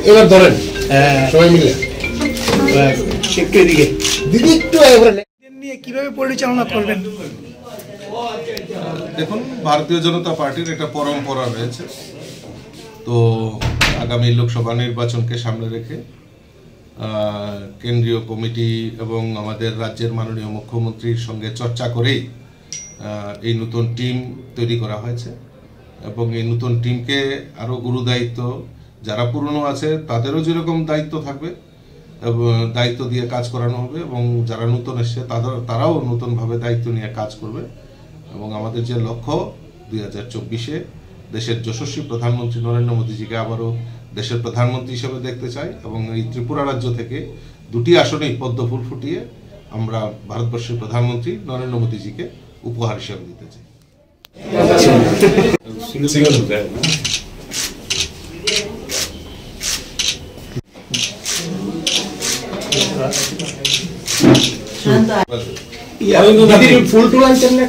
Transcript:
এবার ধরেন সবাই মিলে একটু এদিকে দিদি একটু নিয়ে কিভাবে পরিচালনা করবেন? দেখুন, ভারতীয় জনতা পার্টির একটা পরম্পরা রয়েছে। তো আগামী লোকসভা নির্বাচনকে সামনে রেখে কেন্দ্রীয় কমিটি এবং আমাদের রাজ্যের মাননীয় মুখ্যমন্ত্রীর সঙ্গে চর্চা করেই এই নতুন টিম তৈরি করা হয়েছে এবং এই নতুন টিমকে আরও গুরু দায়িত্ব, যারা পুরনো আছে তাদেরও যেরকম দায়িত্ব থাকবে এবং দায়িত্ব দিয়ে কাজ করানো হবে এবং যারা নতুন এসছে তারাও নতুনভাবে দায়িত্ব নিয়ে কাজ করবে এবং আমাদের যে লক্ষ্য 2024-এ দেশের যশস্বী প্রধানমন্ত্রী নরেন্দ্র মোদীজিকে আবারও দেশের প্রধানমন্ত্রী হিসেবে দেখতে চাই এবং এই ত্রিপুরা রাজ্য থেকে 2টি আসনেই পদ্ম ফুল ফুটিয়ে আমরা ভারতবর্ষের প্রধানমন্ত্রী নরেন্দ্র মোদীজিকে উপহার হিসেবে দিতে চাই। ফুল টুল আনছেন না?